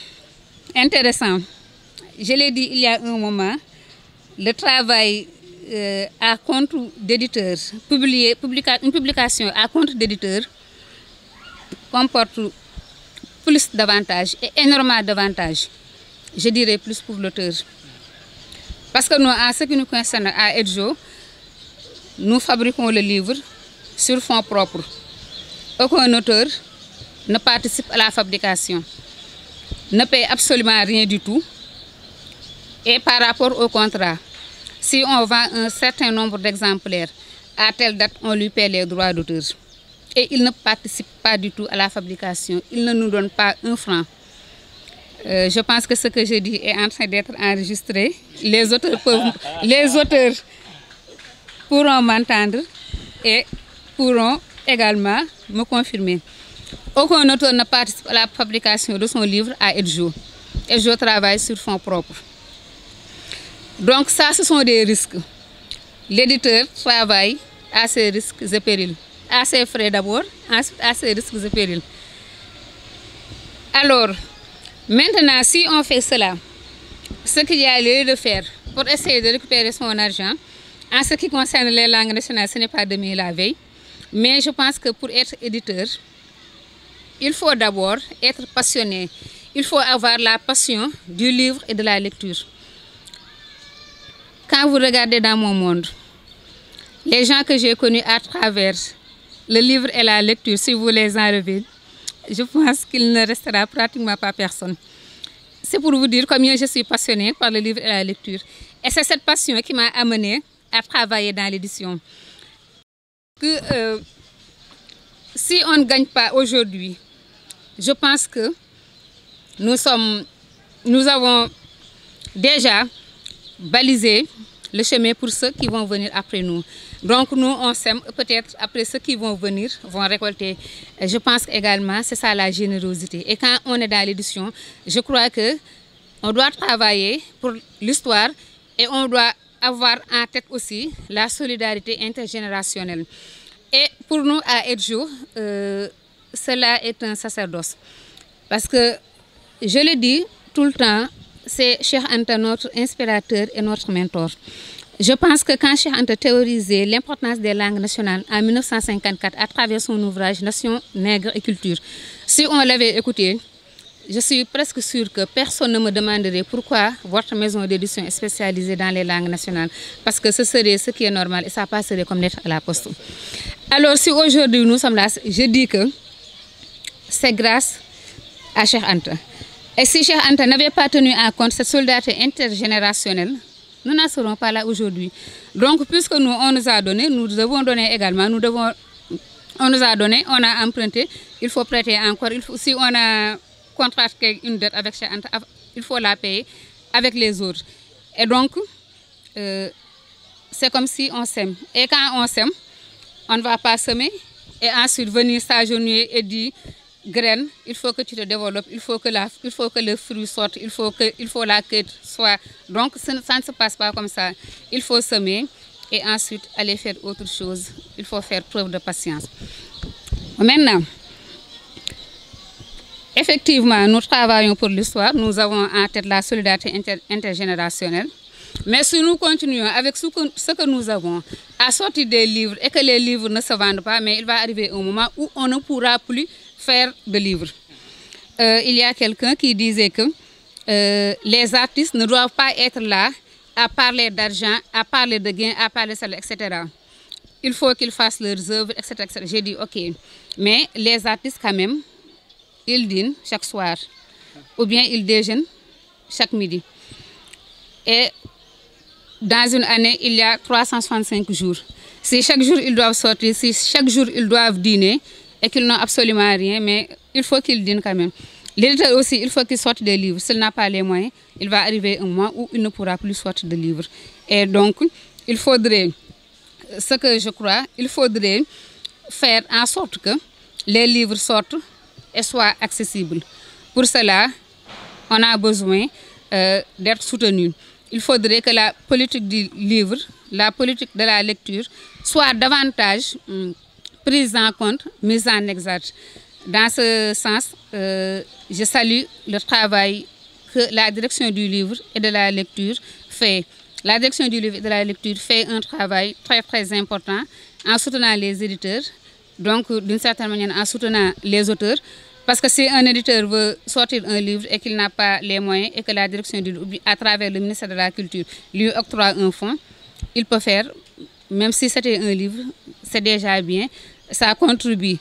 intéressant, je l'ai dit il y a un moment, le travail à compte d'éditeur, une publication à compte d'éditeur comporte plus d'avantages et énormément d'avantages. Je dirais plus pour l'auteur. Parce que nous, en ce qui nous concerne à Edjo, nous fabriquons le livre sur fonds propres. Aucun auteur ne participe à la fabrication, ne paie absolument rien du tout. Et par rapport au contrat, si on vend un certain nombre d'exemplaires, à telle date, on lui paie les droits d'auteur. Et il ne participe pas du tout à la fabrication, il ne nous donne pas un franc. Je pense que ce que je dis est en train d'être enregistré. Les auteurs pourront m'entendre et pourront également me confirmer. Aucun auteur ne participe à la fabrication de son livre à Edjo. Edjo travaille sur fonds propres. Donc ça, ce sont des risques. L'éditeur travaille à ses risques et périls. À ses frais d'abord, ensuite à ses risques et périls. Alors, maintenant, si on fait cela, ce qu'il y a lieu de faire pour essayer de récupérer son argent, en ce qui concerne les langues nationales, ce n'est pas demain la veille. Mais je pense que pour être éditeur, il faut d'abord être passionné. Il faut avoir la passion du livre et de la lecture. Quand vous regardez dans mon monde, les gens que j'ai connus à travers le livre et la lecture, si vous les enlevez, je pense qu'il ne restera pratiquement pas personne. C'est pour vous dire combien je suis passionnée par le livre et la lecture. Et c'est cette passion qui m'a amenée à travailler dans l'édition. Si on ne gagne pas aujourd'hui, je pense que nous avons déjà balisé le chemin pour ceux qui vont venir après nous. Donc nous, on sème, peut-être après ceux qui vont venir vont récolter. Et je pense également c'est ça la générosité. Et quand on est dans l'édition, je crois qu'on doit travailler pour l'histoire et on doit avoir en tête aussi la solidarité intergénérationnelle. Et pour nous à Edjo, cela est un sacerdoce. Parce que, je le dis tout le temps, c'est Cheikh Anta notre inspirateur et notre mentor. Je pense que quand Cheikh Anta théorisait l'importance des langues nationales en 1954 à travers son ouvrage Nation, Nègre et Culture, si on l'avait écouté, je suis presque sûre que personne ne me demanderait pourquoi votre maison d'édition est spécialisée dans les langues nationales. Parce que ce serait ce qui est normal et ça passerait comme lettre à la poste. Alors si aujourd'hui nous sommes là, je dis que c'est grâce à Cheikh Anta. Et si Cheikh Anta n'avait pas tenu en compte cette solidarité intergénérationnelle, nous n'en serons pas là aujourd'hui. Donc puisque nous, on nous a donné, nous devons donner également, on nous a donné, on a emprunté, il faut prêter encore. Si on a contracté une dette avec Cheikh Anta, il faut la payer avec les autres. Et donc, c'est comme si on sème. Et quand on sème, on ne va pas semer et ensuite venir s'agenouiller et dire graine, il faut que tu te développes, il faut que le fruit sorte, il faut la quête soit. Donc ça ne se passe pas comme ça. Il faut semer et ensuite aller faire autre chose. Il faut faire preuve de patience. Maintenant, effectivement, nous travaillons pour l'histoire, nous avons en tête la solidarité intergénérationnelle. Mais si nous continuons avec ce que nous avons, à sortir des livres et que les livres ne se vendent pas, mais il va arriver un moment où on ne pourra plus faire de livres. Il y a quelqu'un qui disait que les artistes ne doivent pas être là à parler d'argent, à parler de gains, à parler de salaire, etc. Il faut qu'ils fassent leurs œuvres, etc., etc. J'ai dit, OK. Mais les artistes, quand même, ils dînent chaque soir. Ou bien ils déjeunent chaque midi. Et dans une année, il y a 365 jours. Si chaque jour ils doivent sortir, si chaque jour ils doivent dîner et qu'ils n'ont absolument rien, mais il faut qu'ils dînent quand même. L'éditeur aussi, il faut qu'il sorte des livres. S'il n'a pas les moyens, il va arriver un mois où il ne pourra plus sortir de livres. Et donc, il faudrait, ce que je crois, il faudrait faire en sorte que les livres sortent et soient accessibles. Pour cela, on a besoin d'être soutenu. Il faudrait que la politique du livre, la politique de la lecture, soit davantage prise en compte, mise en exergue. Dans ce sens, je salue le travail que la direction du livre et de la lecture fait. La direction du livre et de la lecture fait un travail très très important en soutenant les éditeurs, donc d'une certaine manière en soutenant les auteurs. Parce que si un éditeur veut sortir un livre et qu'il n'a pas les moyens et que la direction du livre, à travers le ministère de la Culture, lui octroie un fonds, il peut faire, même si c'était un livre, c'est déjà bien. Ça contribue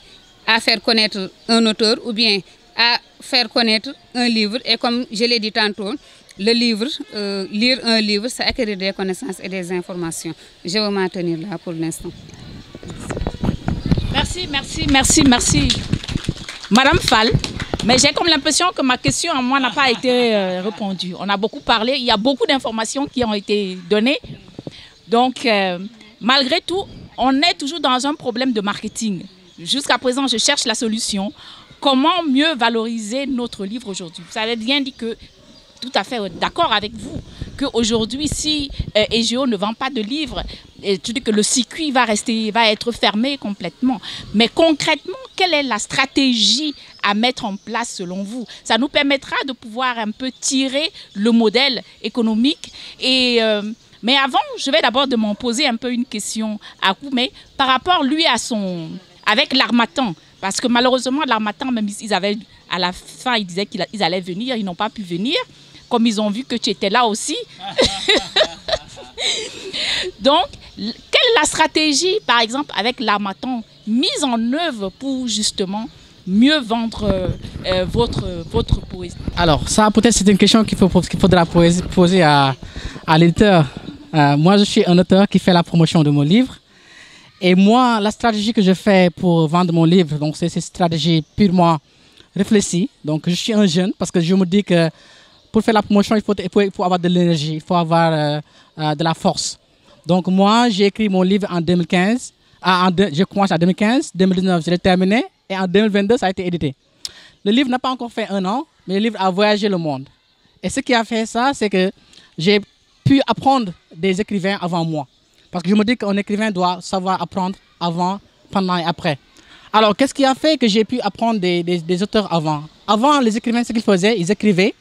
à faire connaître un auteur ou bien à faire connaître un livre. Et comme je l'ai dit tantôt, le livre, lire un livre, c'est acquérir des connaissances et des informations. Je vais m'en tenir là pour l'instant. Merci. Madame Fall, mais j'ai comme l'impression que ma question à moi n'a pas été répondue. On a beaucoup parlé, il y a beaucoup d'informations qui ont été données. Donc, malgré tout, on est toujours dans un problème de marketing. Jusqu'à présent, je cherche la solution. Comment mieux valoriser notre livre aujourd'hui? Vous avez bien dit que, tout à fait d'accord avec vous, qu'aujourd'hui, si EGO ne vend pas de livres, tu dis que le circuit va être fermé complètement. Mais concrètement, quelle est la stratégie à mettre en place selon vous? Ça nous permettra de pouvoir un peu tirer le modèle économique. Mais avant, je vais d'abord m'en poser un peu une question à vous, mais par rapport, lui, avec l'Harmattan. Parce que malheureusement, l'Harmattan, même à la fin, ils disaient qu'ils allaient venir, ils n'ont pas pu venir. Comme ils ont vu que tu étais là aussi. Donc, quelle est la stratégie, par exemple, avec l'Harmattan, mise en œuvre pour justement mieux vendre votre poésie? Alors, ça, peut-être, c'est une question qu'il faudra poser à l'éditeur. Moi, je suis un auteur qui fait la promotion de mon livre. Et moi, la stratégie que je fais pour vendre mon livre, donc c'est une stratégie purement réfléchie. Donc, je suis un jeune parce que je me dis que pour faire la promotion, il faut avoir de l'énergie, il faut avoir de la force. Donc moi, j'ai écrit mon livre en 2015. J'ai commencé en 2015, 2019, je l'ai terminé. Et en 2022, ça a été édité. Le livre n'a pas encore fait 1 an, mais le livre a voyagé le monde. Et ce qui a fait ça, c'est que j'ai pu apprendre des écrivains avant moi. Parce que je me dis qu'un écrivain doit savoir apprendre avant, pendant et après. Alors, qu'est-ce qui a fait que j'ai pu apprendre des auteurs avant? Avant, les écrivains, ce qu'ils faisaient, ils écrivaient.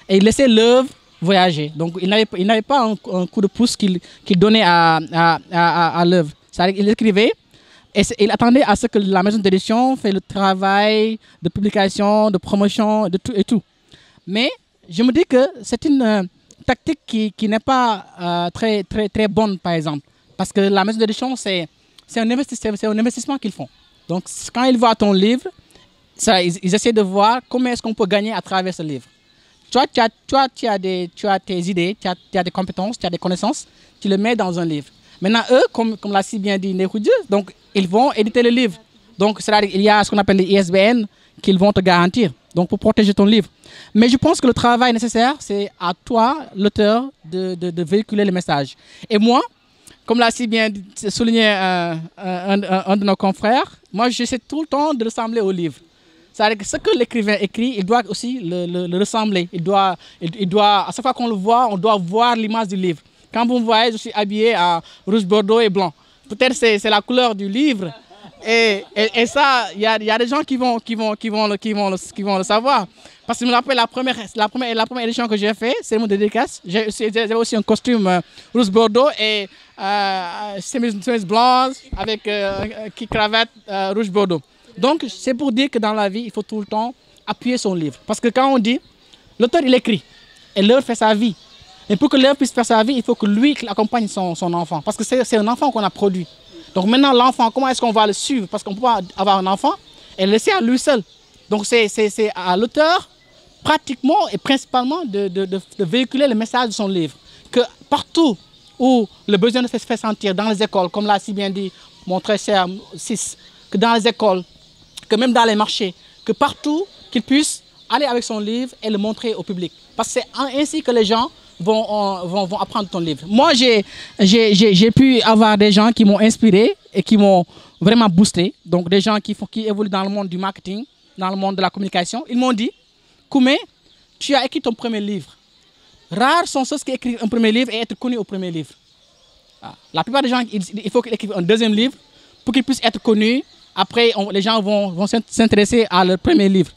Et il laissait l'œuvre voyager. Donc, il n'avait pas un coup de pouce qu'il donnait à l'œuvre. C'est-à-dire qu'il écrivait et il attendait à ce que la maison d'édition fasse le travail de publication, de promotion, de tout et tout. Mais je me dis que c'est une tactique qui n'est pas très, très, très bonne, par exemple. Parce que la maison d'édition, c'est un investissement qu'ils font. Donc, quand ils voient ton livre, ils essaient de voir comment est-ce qu'on peut gagner à travers ce livre. Toi, tu as tes idées, tu as des compétences, tu as des connaissances, tu les mets dans un livre. Maintenant, eux, comme l'a si bien dit Nekoudjou, donc ils vont éditer le livre. Donc, c'est-à-dire qu'il y a ce qu'on appelle les ISBN qu'ils vont te garantir, donc pour protéger ton livre. Mais je pense que le travail nécessaire, c'est à toi, l'auteur, de véhiculer le message. Et moi, comme l'a si bien souligné un de nos confrères, moi, j'essaie tout le temps de ressembler au livre. C'est-à-dire que ce que l'écrivain écrit, il doit aussi le ressembler. Il doit, à chaque fois qu'on le voit, on doit voir l'image du livre. Quand vous me voyez, je suis habillé en rouge, bordeaux et blanc. Peut-être c'est la couleur du livre. Et ça, il y a des gens qui vont le savoir. Parce que je me rappelle la première édition que j'ai fait, c'est mon dédicace. J'avais aussi un costume rouge bordeaux et chemise blanche avec qui cravate rouge bordeaux. Donc, c'est pour dire que dans la vie, il faut tout le temps appuyer son livre. Parce que quand on dit, l'auteur, il écrit, et l'œuvre fait sa vie. Et pour que l'œuvre puisse faire sa vie, il faut que lui accompagne son enfant. Parce que c'est un enfant qu'on a produit. Donc maintenant, l'enfant, comment est-ce qu'on va le suivre? Parce qu'on ne peut pas avoir un enfant et le laisser à lui seul. Donc c'est à l'auteur, pratiquement et principalement, de véhiculer le message de son livre. Que partout où le besoin se fait sentir, dans les écoles, comme l'a si bien dit mon très cher Sis, que dans les écoles, que même dans les marchés, que partout, qu'il puisse aller avec son livre et le montrer au public. Parce que c'est ainsi que les gens vont apprendre ton livre. Moi, j'ai pu avoir des gens qui m'ont inspiré et qui m'ont vraiment boosté. Donc, des gens qui évoluent dans le monde du marketing, dans le monde de la communication. Ils m'ont dit, Koumé, tu as écrit ton premier livre. Rares sont ceux qui écrivent un premier livre et être connus au premier livre. La plupart des gens, il faut qu'ils écrivent un deuxième livre pour qu'ils puissent être connus. Après, les gens vont s'intéresser à leur premier livre.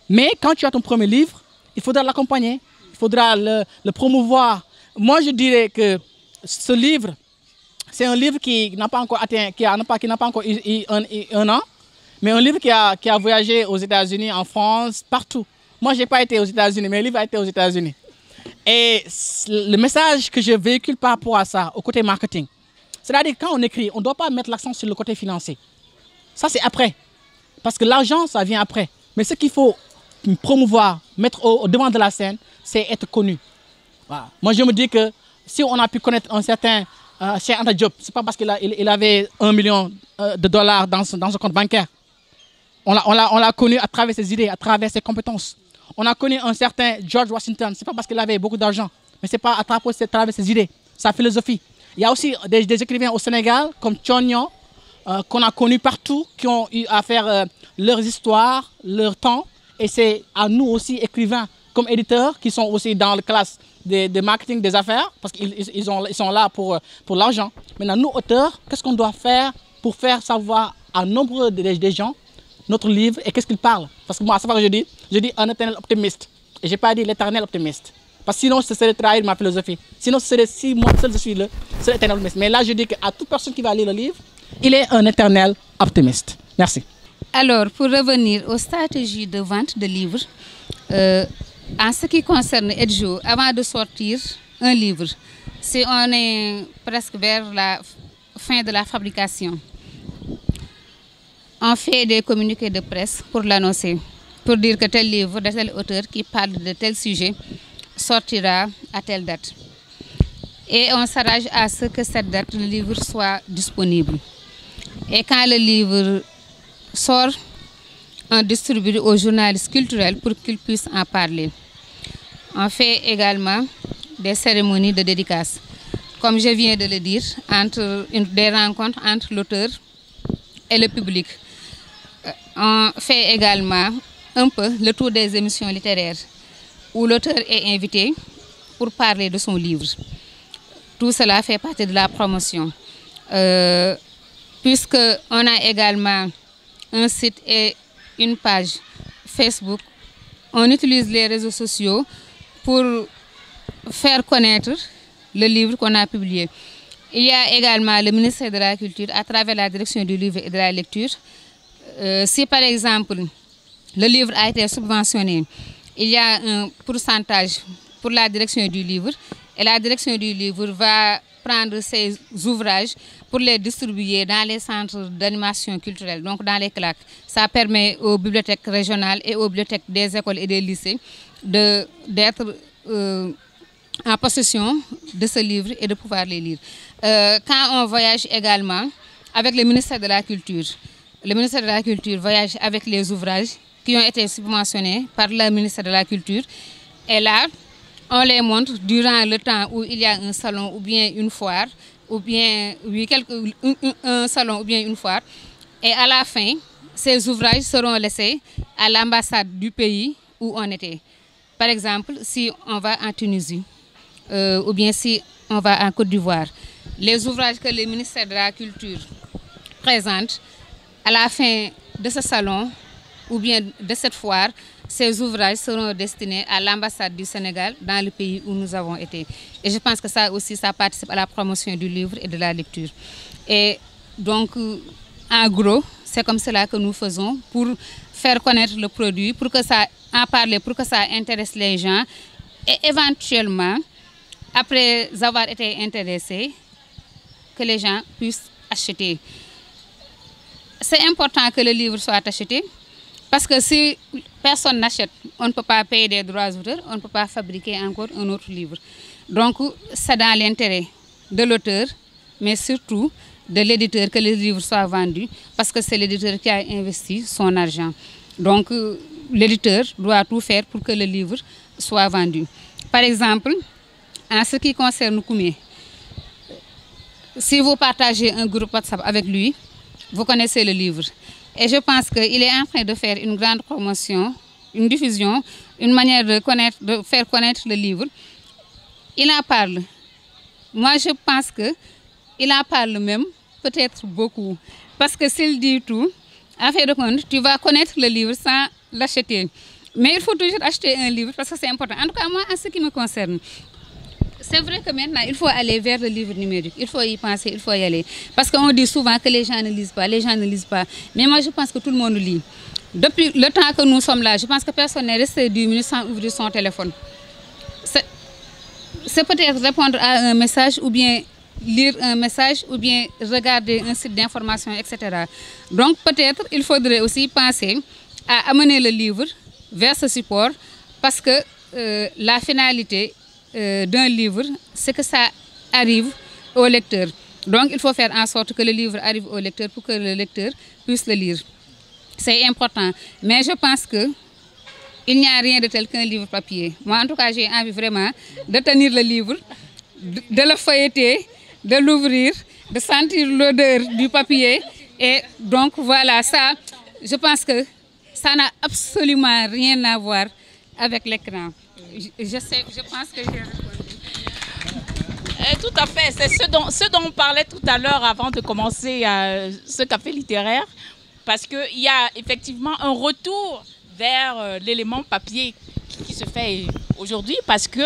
Mais quand tu as ton premier livre, il faudra l'accompagner. Il faudra le promouvoir. Moi, je dirais que ce livre, c'est un livre qui n'a pas encore atteint, qui n'a pas encore eu un an, mais un livre qui a voyagé aux États-Unis, en France, partout. Moi, je n'ai pas été aux États-Unis, mais le livre a été aux États-Unis. Et le message que je véhicule par rapport à ça, au côté marketing, c'est-à-dire quand on écrit, on ne doit pas mettre l'accent sur le côté financier. Ça, c'est après. Parce que l'argent, ça vient après. Mais ce qu'il faut promouvoir, mettre au devant de la scène, c'est être connu. Voilà. Moi, je me dis que si on a pu connaître un certain Cheikh Anta Diop, ce n'est pas parce qu'il avait $1 million dans son compte bancaire. On l'a connu à travers ses idées, à travers ses compétences. On a connu un certain George Washington, ce n'est pas parce qu'il avait beaucoup d'argent, mais c'est pas à travers ses idées, sa philosophie. Il y a aussi des écrivains au Sénégal, comme Thiognon, qu'on a connus partout, qui ont eu à faire leurs histoires, leur temps. Et c'est à nous aussi, écrivains, comme éditeurs, qui sont aussi dans la classe de marketing des affaires, parce qu'ils sont là pour l'argent. Maintenant, nous, auteurs, qu'est-ce qu'on doit faire pour faire savoir à nombre des gens notre livre et qu'est-ce qu'il parle? Parce que moi, à ce que je dis un éternel optimiste. Et je n'ai pas dit l'éternel optimiste. Parce que sinon, ce serait trahir ma philosophie. Sinon, ce serait si moi seul je suis le seul éternel optimiste. Mais là, je dis qu'à toute personne qui va lire le livre, il est un éternel optimiste. Merci. Alors, pour revenir aux stratégies de vente de livres, en ce qui concerne Edjo, avant de sortir un livre, si on est presque vers la fin de la fabrication, on fait des communiqués de presse pour l'annoncer, pour dire que tel livre de tel auteur qui parle de tel sujet sortira à telle date. Et on s'arrange à ce que cette date, le livre soit disponible. Et quand le livre sort, on distribue aux journalistes culturels pour qu'ils puissent en parler. On fait également des cérémonies de dédicace. Comme je viens de le dire, des rencontres entre l'auteur et le public. On fait également un peu le tour des émissions littéraires où l'auteur est invité pour parler de son livre. Tout cela fait partie de la promotion. Puisqu'on a également un site et une page Facebook, on utilise les réseaux sociaux pour faire connaître le livre qu'on a publié. Il y a également le ministère de la Culture à travers la direction du livre et de la lecture. Si par exemple le livre a été subventionné, il y a un pourcentage pour la direction du livre et la direction du livre va prendre ces ouvrages pour les distribuer dans les centres d'animation culturelle, donc dans les CLAC. Ça permet aux bibliothèques régionales et aux bibliothèques des écoles et des lycées d'être en possession de ce livre et de pouvoir les lire. Quand on voyage également avec le ministère de la Culture voyage avec les ouvrages qui ont été subventionnés par le ministère de la Culture. Et là, on les montre durant le temps où il y a un salon ou bien une foire, ou bien un salon ou bien une foire. Et à la fin, ces ouvrages seront laissés à l'ambassade du pays où on était. Par exemple, si on va en Tunisie ou bien si on va en Côte d'Ivoire, les ouvrages que le ministère de la Culture présente à la fin de ce salon ou bien de cette foire, ces ouvrages seront destinés à l'ambassade du Sénégal dans le pays où nous avons été. Et je pense que ça aussi, ça participe à la promotion du livre et de la lecture. Et donc, en gros, c'est comme cela que nous faisons pour faire connaître le produit, pour que ça en parler, pour que ça intéresse les gens et éventuellement, après avoir été intéressés, que les gens puissent acheter. C'est important que le livre soit acheté parce que si personne n'achète, on ne peut pas payer des droits d'auteur, on ne peut pas fabriquer encore un autre livre. Donc, c'est dans l'intérêt de l'auteur, mais surtout de l'éditeur que le livre soit vendu parce que c'est l'éditeur qui a investi son argent. Donc, l'éditeur doit tout faire pour que le livre soit vendu. Par exemple, en ce qui concerne Koumé, si vous partagez un groupe WhatsApp avec lui, vous connaissez le livre. Et je pense qu'il est en train de faire une grande promotion, une diffusion, une manière de faire connaître le livre. Il en parle. Moi, je pense qu'il en parle même, peut-être beaucoup. Parce que s'il dit tout, en fin de compte, tu vas connaître le livre sans l'acheter. Mais il faut toujours acheter un livre parce que c'est important. En tout cas, moi, en ce qui me concerne, c'est vrai que maintenant, il faut aller vers le livre numérique. Il faut y penser, il faut y aller. Parce qu'on dit souvent que les gens ne lisent pas, les gens ne lisent pas. Mais moi, je pense que tout le monde lit. Depuis le temps que nous sommes là, je pense que personne n'est resté 10 minutes sans ouvrir son téléphone. C'est peut-être répondre à un message ou bien lire un message ou bien regarder un site d'information, etc. Donc peut-être il faudrait aussi penser à amener le livre vers ce support parce que la finalité d'un livre, c'est que ça arrive au lecteur. Donc il faut faire en sorte que le livre arrive au lecteur pour que le lecteur puisse le lire. C'est important. Mais je pense que il n'y a rien de tel qu'un livre papier. Moi, en tout cas, j'ai envie vraiment de tenir le livre, de le feuilleter, de l'ouvrir, de sentir l'odeur du papier. Et donc, voilà, ça, je pense que ça n'a absolument rien à voir avec l'écran. Je pense que j'ai répondu. Tout à fait, c'est ce dont on parlait tout à l'heure avant de commencer ce café littéraire, parce qu'il y a effectivement un retour vers l'élément papier qui se fait aujourd'hui, parce que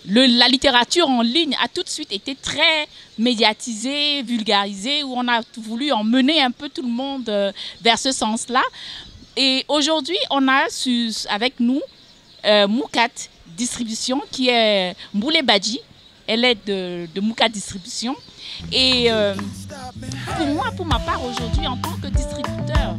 la littérature en ligne a tout de suite été très médiatisée, vulgarisée, où on a voulu emmener un peu tout le monde vers ce sens-là. Et aujourd'hui, on a avec nous Moukat Distribution, qui est Mboulé Badji. Elle est de Moukat Distribution. Et pour moi, pour ma part, aujourd'hui, en tant que distributeur,